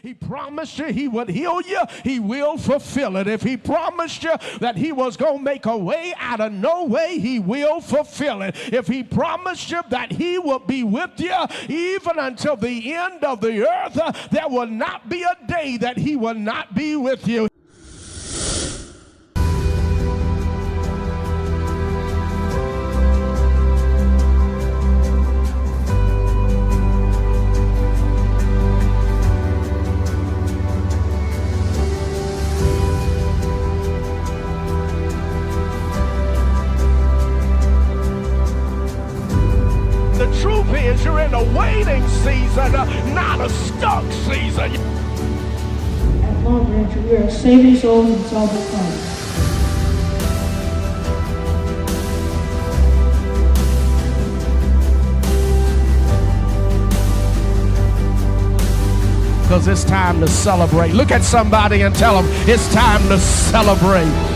He promised you he would heal you, he will fulfill it. If he promised you that he was going to make a way out of no way, he will fulfill it. If he promised you that he will be with you even until the end of the earth, there will not be a day that he will not be with you. The truth is, you're in a waiting season, not a stuck season. At Long Branch, we are saving souls and solving problems. Because it's time to celebrate. Look at somebody and tell them it's time to celebrate.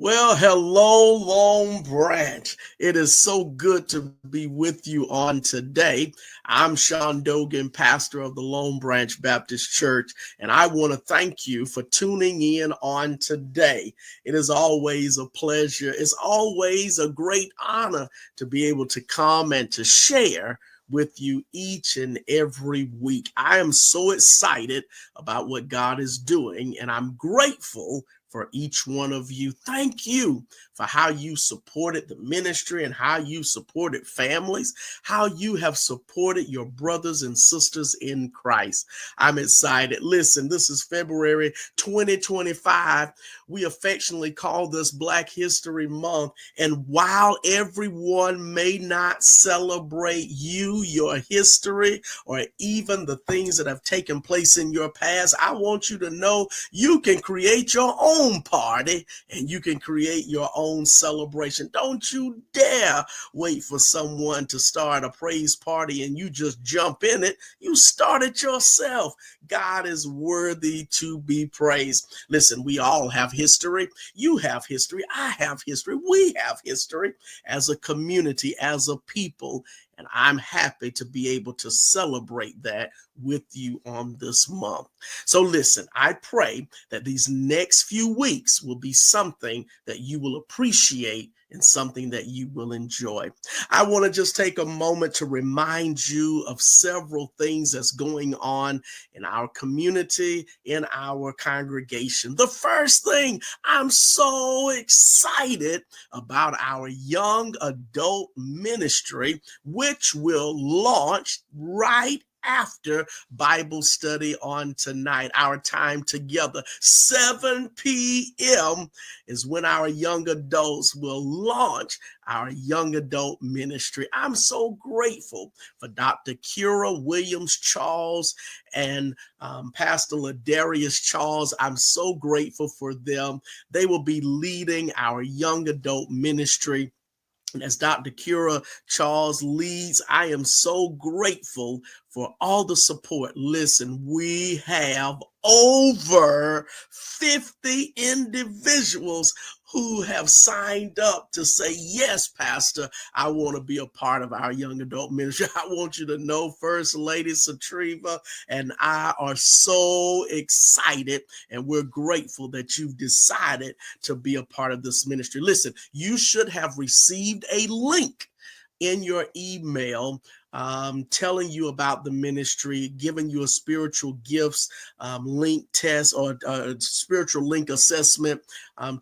Well, hello, Long Branch. It is so good to be with you on today. I'm Sean Dogan, pastor of the Long Branch Baptist Church, and I want to thank you for tuning in on today. It is always a pleasure. It's always a great honor to be able to come and to share with you each and every week. I am so excited about what God is doing, and I'm grateful for each one of you. Thank you for how you supported the ministry and how you supported families, how you have supported your brothers and sisters in Christ. I'm excited. Listen, this is February 2025. We affectionately call this Black History Month. And while everyone may not celebrate you, your history, or even the things that have taken place in your past, I want you to know you can create your own party and you can create your own celebration. Don't you dare wait for someone to start a praise party and you just jump in it. You start it yourself. God is worthy to be praised. Listen, we all have history. You have history. I have history. We have history as a community, as a people. And I'm happy to be able to celebrate that with you on this month. So listen, I pray that these next few weeks will be something that you will appreciate and something that you will enjoy. I want to just take a moment to remind you of several things that's going on in our community, in our congregation. The first thing, I'm so excited about our young adult ministry, which will launch right after Bible study on tonight, our time together. 7 p.m. is when our young adults will launch our young adult ministry. I'm so grateful for Dr. Kira Williams Charles and Pastor Ladarius Charles. I'm so grateful for them. They will be leading our young adult ministry. And as Dr. Kira Charles leads, I am so grateful for all the support. Listen, we have over 50 individuals who have signed up to say, yes, Pastor, I want to be a part of our young adult ministry. I want you to know First Lady Satriva and I are so excited, and we're grateful that you've decided to be a part of this ministry. Listen, you should have received a link in your email telling you about the ministry, giving you a spiritual gifts link test or spiritual link assessment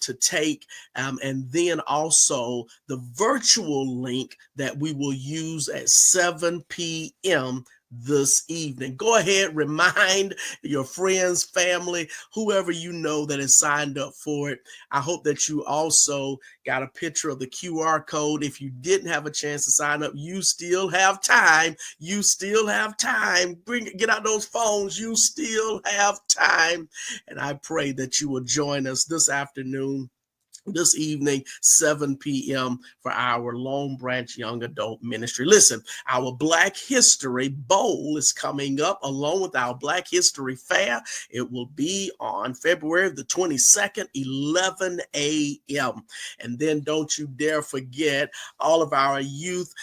to take, and then also the virtual link that we will use at 7 p.m. this evening. Go ahead, remind your friends, family, whoever you know that has signed up for it. I hope that you also got a picture of the QR code. If you didn't have a chance to sign up, you still have time. You still have time. Get out those phones. You still have time. And I pray that you will join us this afternoon this evening, 7 p.m. for our Lone Branch Young Adult Ministry. Listen, our Black History Bowl is coming up along with our Black History Fair. It will be on February the 22nd, 11 a.m. And then don't you dare forget all of our youth.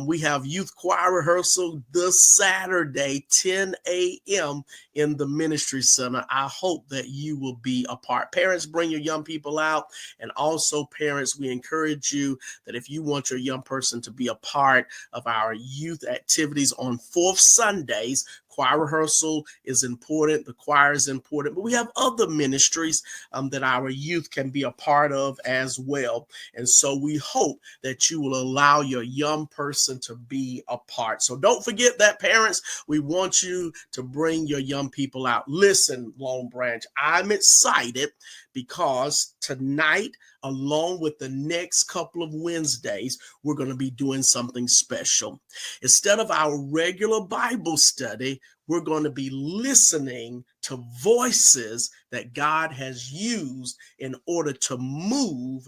We have youth choir rehearsal this Saturday, 10 a.m. in the Ministry Center. I hope that you will be a part. Parents, bring your young people out. And also, parents, we encourage you that if you want your young person to be a part of our youth activities on fourth Sundays, choir rehearsal is important. The choir is important, but we have other ministries that our youth can be a part of as well. And so we hope that you will allow your young person to be a part. So don't forget that, parents. We want you to bring your young people out. Listen, Lone Branch, I'm excited because tonight, along with the next couple of Wednesdays, we're going to be doing something special. Instead of our regular Bible study, we're going to be listening to voices that God has used in order to move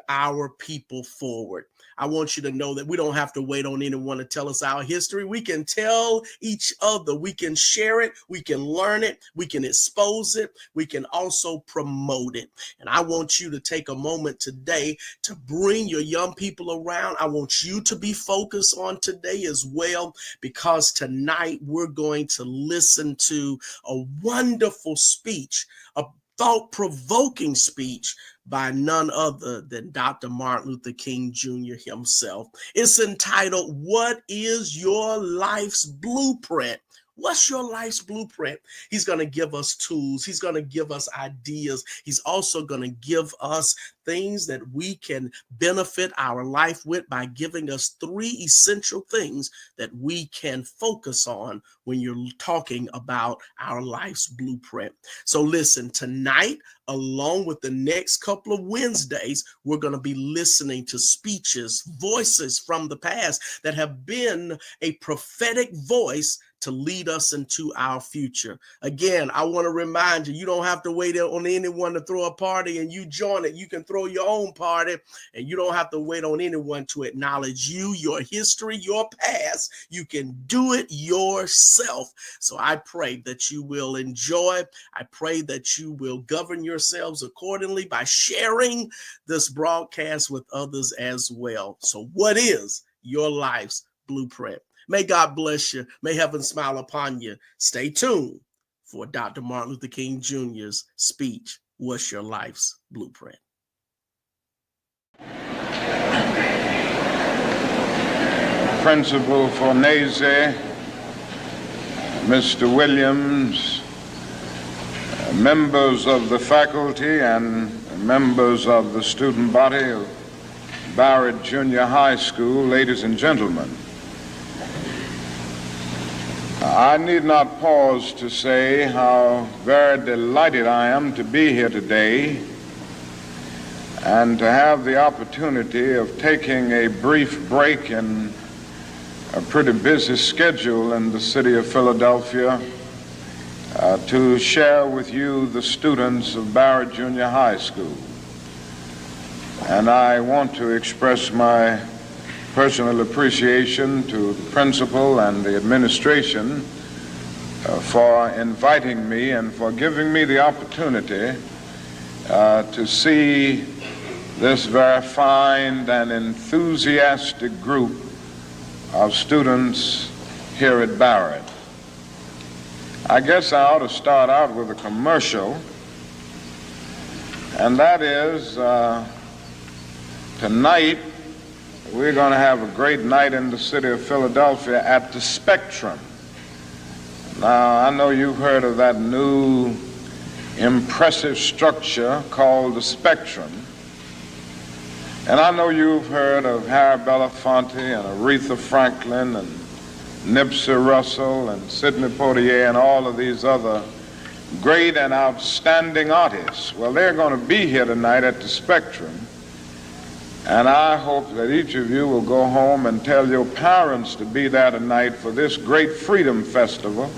our people forward. I want you to know that we don't have to wait on anyone to tell us our history. We can tell each other. We can share it. We can learn it. We can expose it. We can also promote it. And I want you to take a moment today to bring your young people around. I want you to be focused on today as well, because tonight we're going to listen to a wonderful speech, a thought-provoking speech by none other than Dr. Martin Luther King Jr. himself. It's entitled, "What is Your Life's Blueprint?" What's your life's blueprint? He's going to give us tools. He's going to give us ideas. He's also going to give us things that we can benefit our life with by giving us 3 essential things that we can focus on when you're talking about our life's blueprint. So listen, tonight, along with the next couple of Wednesdays, we're going to be listening to speeches, voices from the past that have been a prophetic voice to lead us into our future. Again, I want to remind you, you don't have to wait on anyone to throw a party and you join it. You can throw your own party, and you don't have to wait on anyone to acknowledge you, your history, your past. You can do it yourself. So I pray that you will enjoy. I pray that you will govern yourselves accordingly by sharing this broadcast with others as well. So what is your life's blueprint? May God bless you. May heaven smile upon you. Stay tuned for Dr. Martin Luther King Jr.'s speech, "What's Your Life's Blueprint?" Principal Fornese, Mr. Williams, members of the faculty and members of the student body of Barrett Junior High School, ladies and gentlemen. I need not pause to say how very delighted I am to be here today and to have the opportunity of taking a brief break in a pretty busy schedule in the city of Philadelphia to share with you the students of Barrett Junior High School. And I want to express my personal appreciation to the principal and the administration for inviting me and for giving me the opportunity to see this very fine and enthusiastic group of students here at Barrett. I guess I ought to start out with a commercial, and that is tonight we're going to have a great night in the city of Philadelphia at the Spectrum. Now, I know you've heard of that new impressive structure called the Spectrum. And I know you've heard of Harry Belafonte and Aretha Franklin and Nipsey Russell and Sidney Poitier and all of these other great and outstanding artists. Well, they're going to be here tonight at the Spectrum. And I hope that each of you will go home and tell your parents to be there tonight for this great Freedom Festival.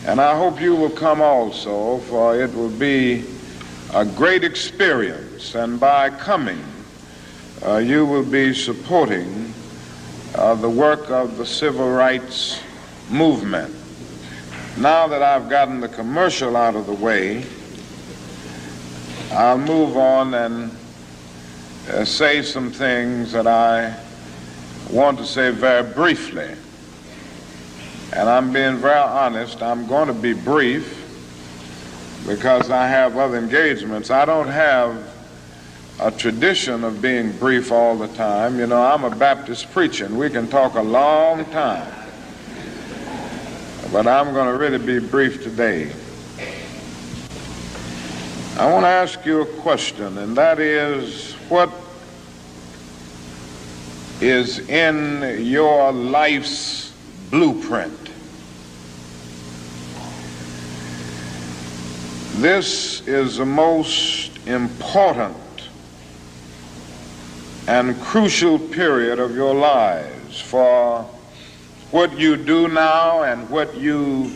And I hope you will come also, for it will be a great experience politics, and by coming, you will be supporting the work of the civil rights movement. Now that I've gotten the commercial out of the way, I'll move on and say some things that I want to say very briefly. And I'm being very honest. I'm going to be brief because I have other engagements. I don't have a tradition of being brief all the time. You know, I'm a Baptist preacher, and we can talk a long time. But I'm going to really be brief today. I want to ask you a question, and that is, what is in your life's blueprint? This is the most important and crucial period of your lives, for what you do now and what you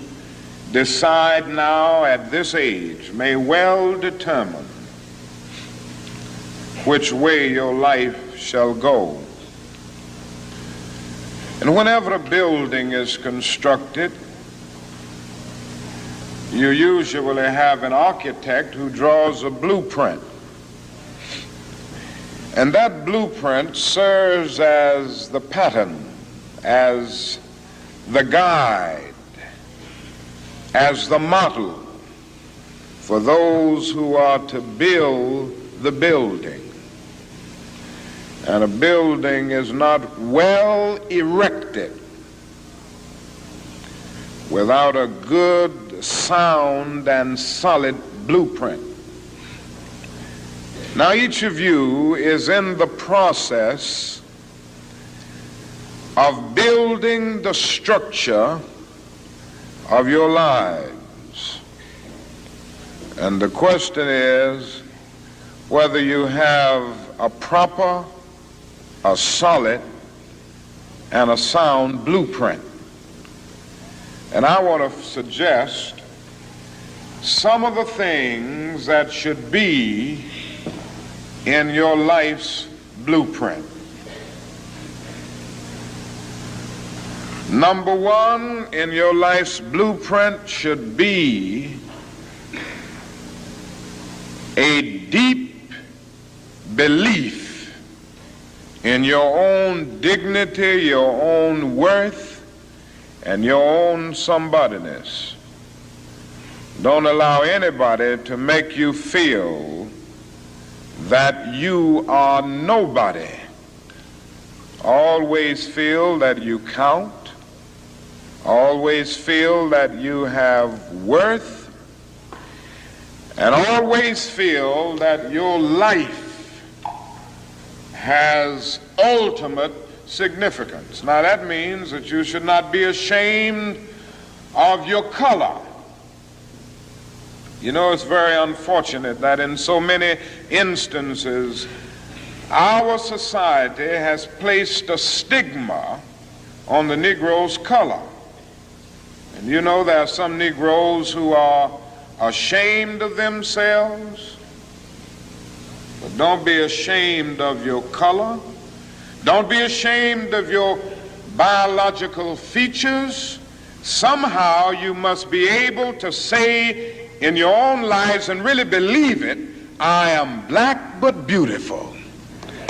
decide now at this age may well determine which way your life shall go. And whenever a building is constructed, you usually have an architect who draws a blueprint. And that blueprint serves as the pattern, as the guide, as the model for those who are to build the building. And a building is not well erected without a good, sound, and solid blueprint. Now, each of you is in the process of building the structure of your lives. And the question is whether you have a proper, a solid, and a sound blueprint. And I want to suggest some of the things that should be in your life's blueprint. Number one in your life's blueprint should be a deep belief in your own dignity, your own worth, and your own somebodyness. Don't allow anybody to make you feel that you are nobody. Always feel that you count. Always feel that you have worth. And always feel that your life has ultimate significance. Now that means that you should not be ashamed of your color. You know, it's very unfortunate that in so many instances our society has placed a stigma on the Negro's color. And you know, there are some Negroes who are ashamed of themselves. But don't be ashamed of your color. Don't be ashamed of your biological features. Somehow you must be able to say in your own lives and really believe it, I am black but beautiful,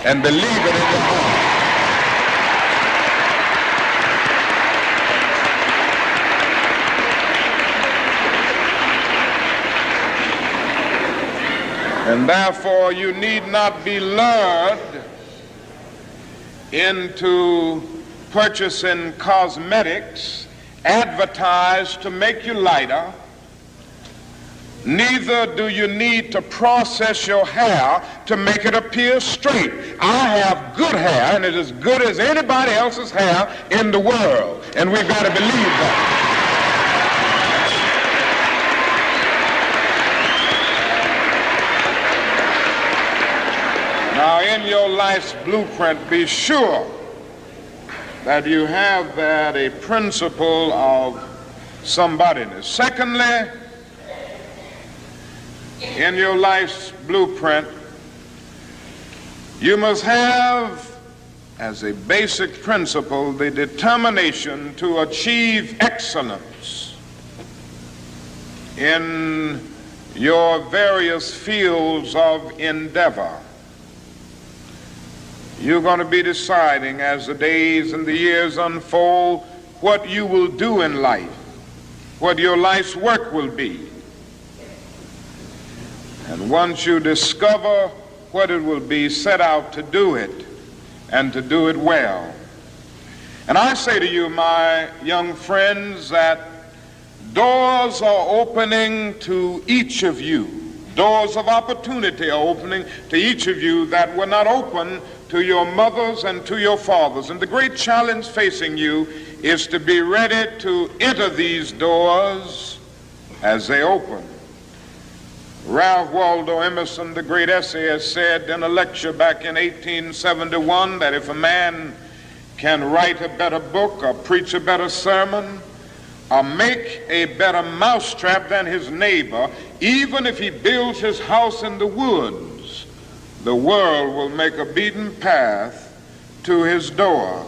and believe it in your heart. And therefore you need not be lured into purchasing cosmetics advertised to make you lighter. Neither do you need to process your hair to make it appear straight. I have good hair, and it is as good as anybody else's hair in the world, and we've got to believe that. Now, in your life's blueprint, be sure that you have that a principle of somebodyness. Secondly, in your life's blueprint, You must have, as a basic principle, the determination to achieve excellence in your various fields of endeavor. You're going to be deciding as the days and the years unfold what you will do in life, what your life's work will be. And once you discover what it will be, set out to do it, and to do it well. And I say to you, my young friends, that doors are opening to each of you. Doors of opportunity are opening to each of you that were not open to your mothers and to your fathers. And the great challenge facing you is to be ready to enter these doors as they open. Ralph Waldo Emerson, the great essayist, said in a lecture back in 1871 that if a man can write a better book or preach a better sermon or make a better mousetrap than his neighbor, even if he builds his house in the woods, the world will make a beaten path to his door.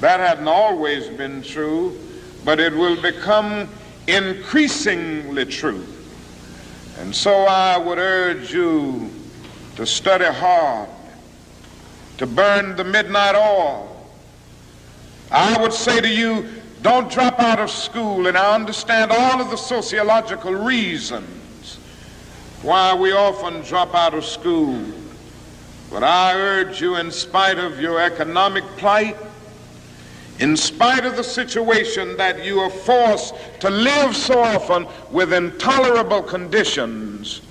That hadn't always been true, but it will become increasingly true. And so I would urge you to study hard, to burn the midnight oil. I would say to you, don't drop out of school, and I understand all of the sociological reasons why we often drop out of school. But I urge you, in spite of your economic plight, in spite of the situation that you are forced to live so often with intolerable conditions,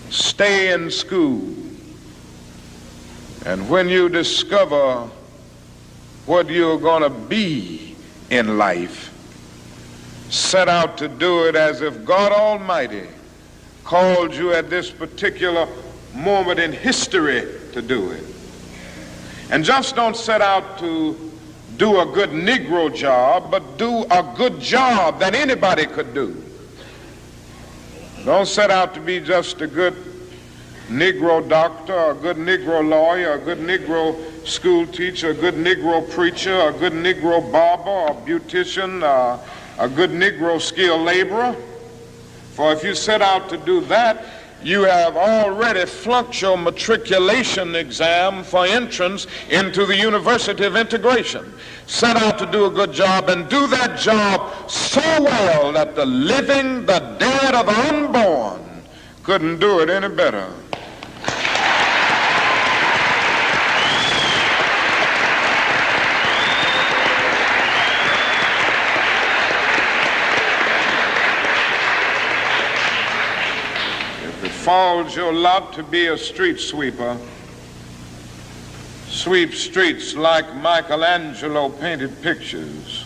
stay in school. And when you discover what you're going to be in life, set out to do it as if God Almighty called you at this particular moment in history to do it. And just don't set out to do a good Negro job, but do a good job that anybody could do. Don't set out to be just a good Negro doctor, a good Negro lawyer, a good Negro school teacher, a good Negro preacher, a good Negro barber, a beautician, a good Negro skilled laborer. For if you set out to do that, you have already flunked your matriculation exam for entrance into the University of Integration. Set out to do a good job and do that job so well that the living, the dead, or the unborn couldn't do it any better. Falls your lot to be a street sweeper. Sweep streets like Michelangelo painted pictures.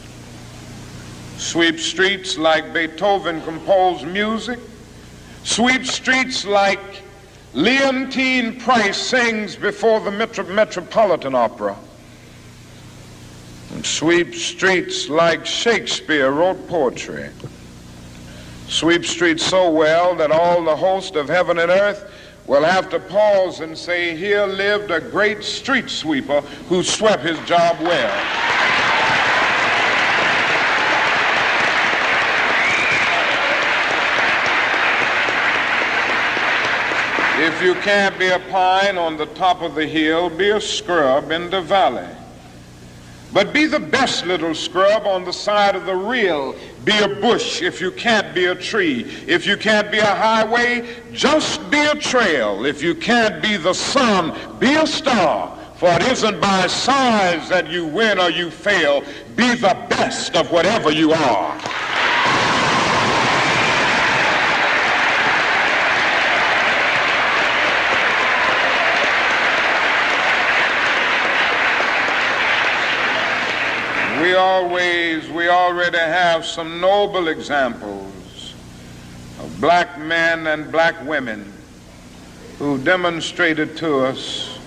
Sweep streets like Beethoven composed music. Sweep streets like Leontine Price sings before the Metropolitan Opera. And sweep streets like Shakespeare wrote poetry. Sweep streets so well that all the host of heaven and earth will have to pause and say, here lived a great street sweeper who swept his job well. If you can't be a pine on the top of the hill, be a scrub in the valley. But be the best little scrub on the side of the rill. Be a bush if you can't be a tree. If you can't be a highway, just be a trail. If you can't be the sun, be a star. For it isn't by size that you win or you fail. Be the best of whatever you are. We already have some noble examples of black men and black women who demonstrated to us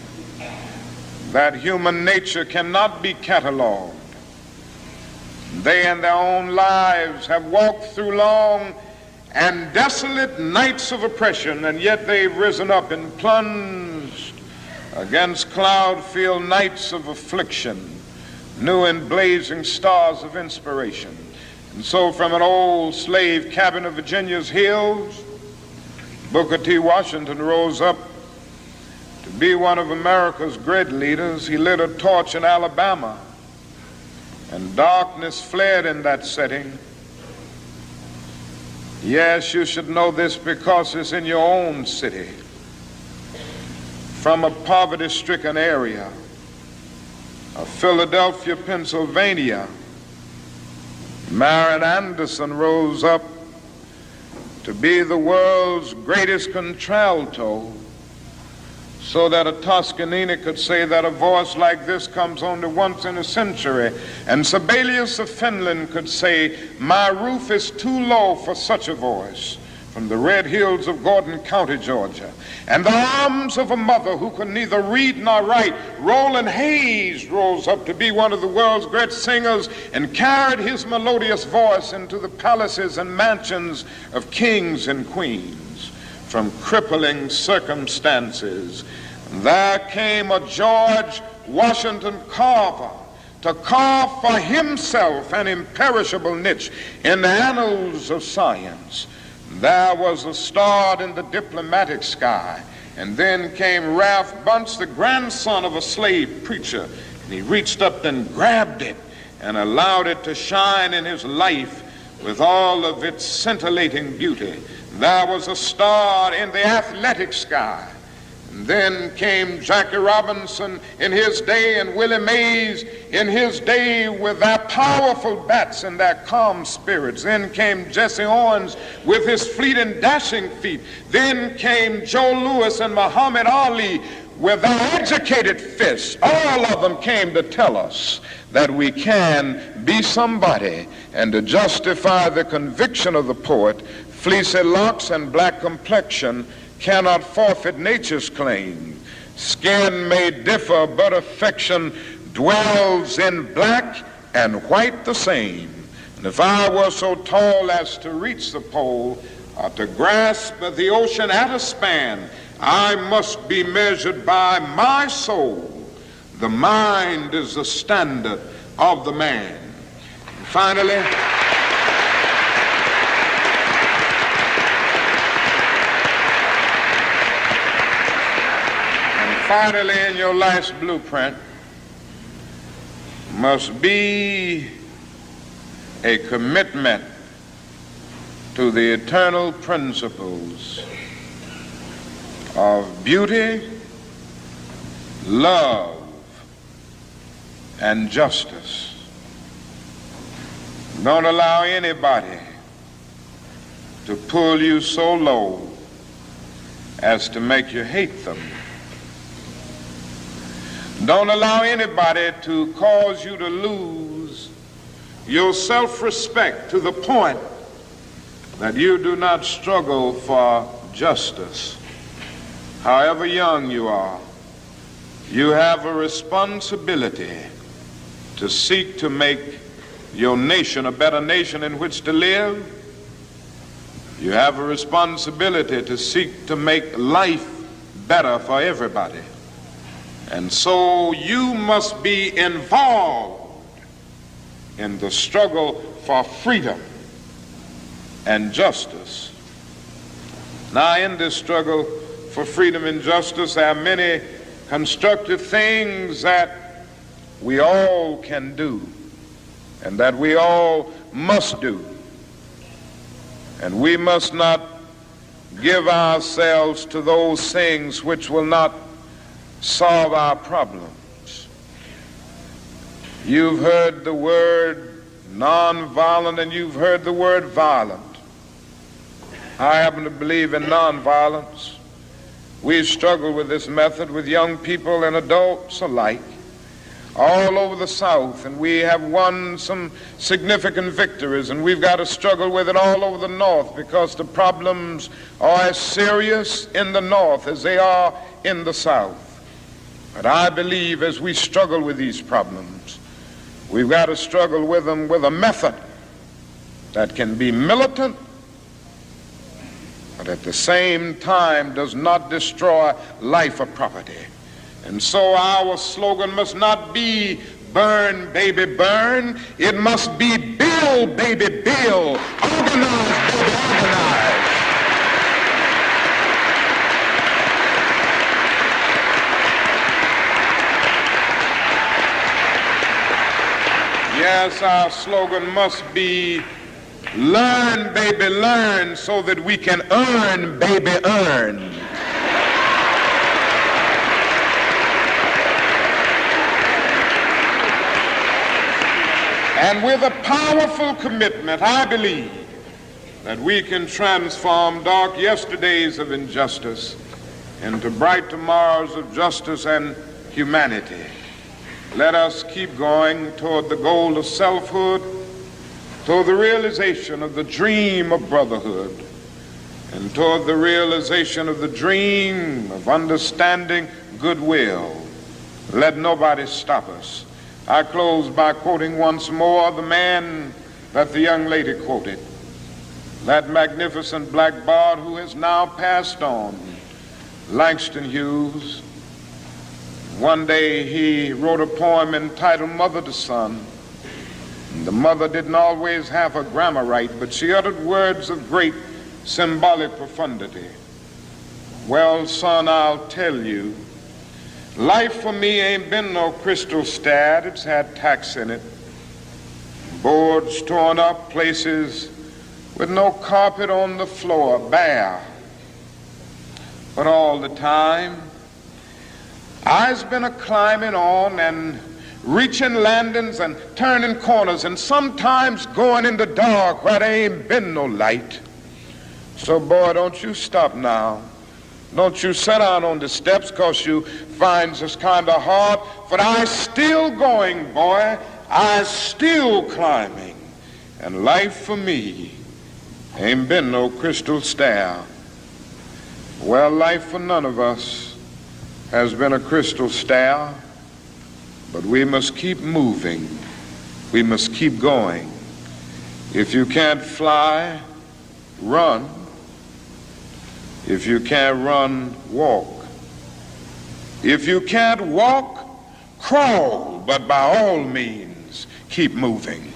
that human nature cannot be cataloged. They in their own lives have walked through long and desolate nights of oppression, and yet they've risen up and plunged against cloud-filled nights of affliction, new and blazing stars of inspiration. And so from an old slave cabin of Virginia's hills, Booker T. Washington rose up to be one of America's great leaders. He lit a torch in Alabama, and darkness fled in that setting. Yes, you should know this because it's in your own city. From a poverty-stricken area of Philadelphia, Pennsylvania, Marion Anderson rose up to be the world's greatest contralto, so that a Toscanini could say that a voice like this comes only once in a century. And Sibelius of Finland could say, my roof is too low for such a voice, from the red hills of Gordon County, Georgia. And the arms of a mother who could neither read nor write, Roland Hayes rose up to be one of the world's great singers and carried his melodious voice into the palaces and mansions of kings and queens. From crippling circumstances, there came a George Washington Carver to carve for himself an imperishable niche in the annals of science. There was a star in the diplomatic sky. And then came Ralph Bunce, the grandson of a slave preacher, and he reached up and grabbed it and allowed it to shine in his life with all of its scintillating beauty. There was a star in the athletic sky. And then came Jackie Robinson in his day, and Willie Mays in his day with their powerful bats and their calm spirits. Then came Jesse Owens with his fleet and dashing feet. Then came Joe Louis and Muhammad Ali with their educated fists. All of them came to tell us that we can be somebody, and to justify the conviction of the poet, fleecy locks and black complexion cannot forfeit nature's claim. Skin may differ, but affection dwells in black and white the same. And if I were so tall as to reach the pole, or to grasp the ocean at a span, I must be measured by my soul. The mind is the standard of the man. And finally, in your life's blueprint must be a commitment to the eternal principles of beauty, love, and justice. Don't allow anybody to pull you so low as to make you hate them. Don't allow anybody to cause you to lose your self-respect to the point that you do not struggle for justice. However young you are, you have a responsibility to seek to make your nation a better nation in which to live. You have a responsibility to seek to make life better for everybody. And so you must be involved in the struggle for freedom and justice. Now, in this struggle for freedom and justice, there are many constructive things that we all can do and that we all must do. And we must not give ourselves to those things which will not solve our problems. You've heard the word nonviolent and you've heard the word violent. I happen to believe in nonviolence. We struggle with this method with young people and adults alike all over the South, and we have won some significant victories, and we've got to struggle with it all over the North because the problems are as serious in the North as they are in the South. But I believe as we struggle with these problems, we've got to struggle with them with a method that can be militant, but at the same time does not destroy life or property. And so our slogan must not be burn, baby, burn. It must be build, baby, build. Organize, baby, organize. Yes, our slogan must be learn, baby, learn, so that we can earn, baby, earn. And with a powerful commitment, I believe that we can transform dark yesterdays of injustice into bright tomorrows of justice and humanity. Let us keep going toward the goal of selfhood, toward the realization of the dream of brotherhood, and toward the realization of the dream of understanding goodwill. Let nobody stop us. I close by quoting once more the man that the young lady quoted, that magnificent black bard who has now passed on, Langston Hughes. One day he wrote a poem entitled Mother to Son. The mother didn't always have her grammar right, but she uttered words of great symbolic profundity. Well, son, I'll tell you, life for me ain't been no crystal stad. It's had tacks in it, boards torn up, places with no carpet on the floor, bare. But all the time, I's been a climbing on and reaching landings and turning corners and sometimes going in the dark where there ain't been no light. So boy, don't you stop now. Don't you sit down on the steps, 'cause you find this kind of hard. But I's still going, boy. I's still climbing. And life for me ain't been no crystal stair. Well, life for none of us has been a crystal stair, but we must keep moving. We must keep going. If you can't fly, run. If you can't run, walk. If you can't walk, crawl, but by all means, keep moving.